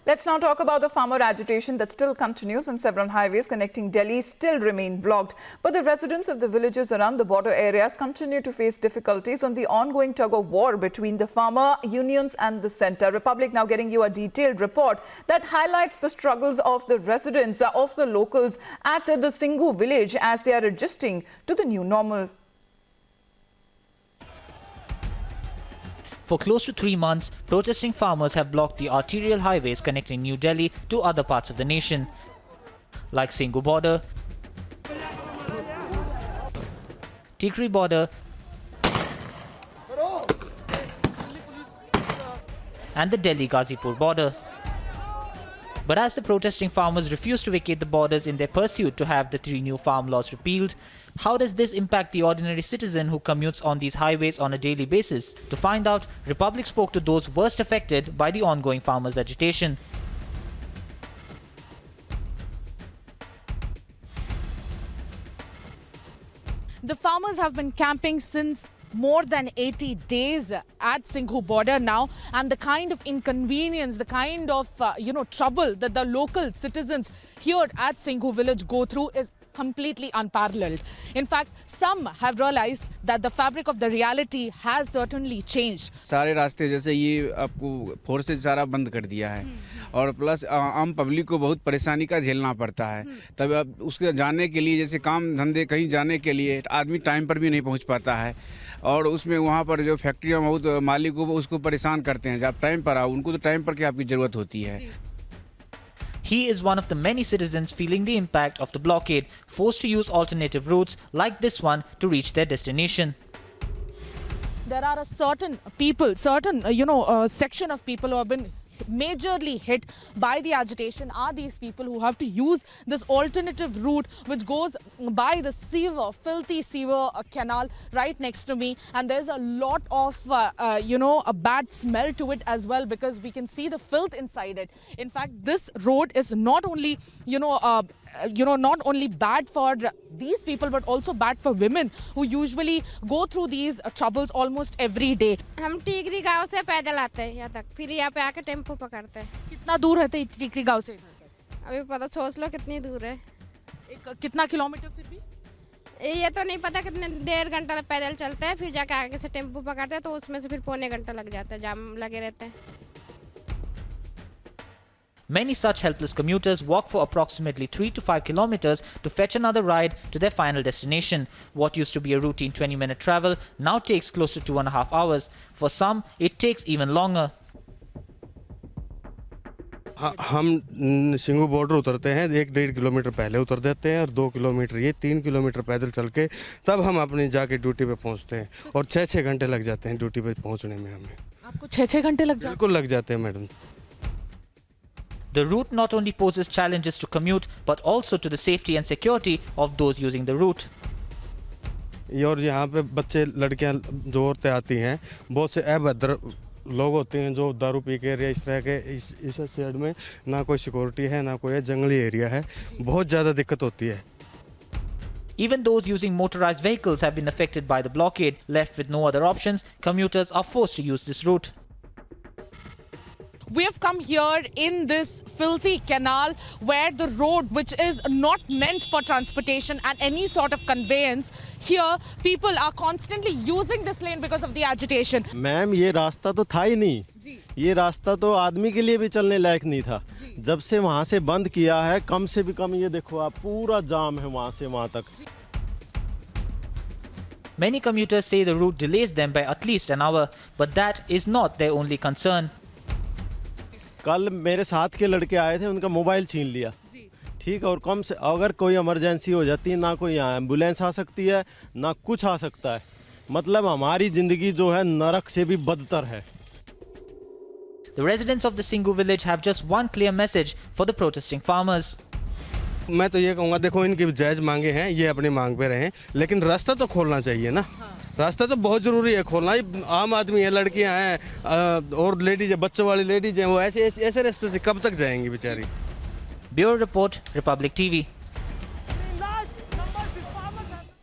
Let's now talk about the farmer agitation that still continues and several highways connecting Delhi still remain blocked. But the residents of the villages around the border areas continue to face difficulties on the ongoing tug-of-war between the farmer unions and the centre. Republic now getting you a detailed report that highlights the struggles of the residents, of the locals at the Singhu village as they are adjusting to the new normal. For close to 3 months, protesting farmers have blocked the arterial highways connecting New Delhi to other parts of the nation, like Singhu border, Tikri border, and the Delhi-Ghazipur border. But as the protesting farmers refuse to vacate the borders in their pursuit to have the 3 new farm laws repealed, how does this impact the ordinary citizen who commutes on these highways on a daily basis? To find out, Republic spoke to those worst affected by the ongoing farmers' agitation. The farmers have been camping since more than 80 days at Singhu border now, and the kind of inconvenience, the kind of trouble that the local citizens here at Singhu village go through is completely unparalleled. In fact, some have realized that the fabric of the reality has certainly changed. सारे रास्ते जैसे ये आपको forces सारा बंद कर दिया है और प्लस आम पब्लिक को बहुत परेशानी का झेलना पड़ता है। तब अब उसके जाने के लिए जैसे काम धंधे कहीं जाने के लिए आदमी टाइम पर भी नहीं पहुंच पाता है और उसमें वहाँ पर जो फैक्ट्रियाँ बहुत मालिक को उसको परेशान करते हैं। जब टाइम पर आओ, उनको तो टाइम पर की आपकी ज़रूरत होती है। He is one of the many citizens feeling the impact of the blockade, forced to use alternative routes like this one to reach their destination. There are a certain people, section of people who have been majorly hit by the agitation are these people who have to use this alternative route which goes by the filthy sewer canal right next to me, and there's a lot of a bad smell to it as well because we can see the filth inside it. In fact, this road is not only not only bad for these people but also bad for women who usually go through these troubles almost every day. हम टिकरी गांव से पैदल आते हैं यहाँ तक, फिर यहाँ पे आके टेम्पो पकड़ते हैं। कितना दूर रहते हैं टिकरी गांव से? अभी पता सोच लो कितनी दूर है। कितना किलोमीटर फिर भी? ये तो नहीं पता कितने, 1.5 घंटा पैदल चलते हैं, फिर जाके आगे से टेम्पो पकड़ते हैं तो उसमें से फिर पौने घंटा लग जाता है, जाम लगे रहते हैं। Many such helpless commuters walk for approximately 3 to 5 kilometers to fetch another ride to their final destination. What used to be a routine 20-minute travel now takes close to 2.5 hours. For some, it takes even longer. हम Singhu border उतरते हैं, 1-1.5 kilometre पहले उतर देते हैं और 2 kilometre ये 3 kilometre पैदल चल के तब हम अपनी जाके ड्यूटी पे पहुंचते हैं और 6-6 घंटे लग जाते हैं ड्यूटी पे पहुंचने में हमें। आपको 6-6 घंटे लग जाते हैं? बिल्कुल लग जाते हैं madam. The route not only poses challenges to commute but also to the safety and security of those using the route. और यहाँ पे बच्चे लड़कियाँ जो औरतें आती हैं, बहुत से अभद्र लोग होते हैं जो दारू पी के इस तरह के इस साइड में ना कोई सिक्योरिटी है ना कोई जंगली एरिया है, बहुत ज़्यादा दिक्कत होती है। Even those using motorized vehicles have been affected by the blockade. Left with no other options, commuters are forced to use this route. We have come here in this filthy canal where the road, which is not meant for transportation and any sort of conveyance, here people are constantly using this lane because of the agitation. Ma'am, ये रास्ता तो था ही नहीं जी। ये रास्ता तो आदमी के लिए भी चलने लायक नहीं था जी। जब से वहाँ से बंद किया है, कम से भी कम ये देखो आप, पूरा जाम है वहाँ से वहाँ तक जी। Many commuters say the route delays them by at least an hour, but that is not their only concern. कल मेरे साथ के लड़के आए थे, उनका मोबाइल छीन लिया ठीक है, और कम से अगर कोई इमरजेंसी हो जाती है ना कोई यहाँ एम्बुलेंस आ सकती है ना कुछ आ सकता है। मतलब हमारी जिंदगी जो है नरक से भी बदतर है। The residents of the Singhu village have just one clear message for the protesting farmers. मैं तो ये कहूँगा, देखो इनकी जायज मांगे हैं, ये अपनी मांग पे रहें, लेकिन रास्ता तो खोलना चाहिए ना। रास्ता तो बहुत ज़रूरी है खोलना। आम आदमी है, लड़कियां हैं और लेडीज है, बच्चों वाली लेडीज हैं, वो ऐसे रास्ते से कब तक जाएंगी बेचारी। Bureau report, Republic TV.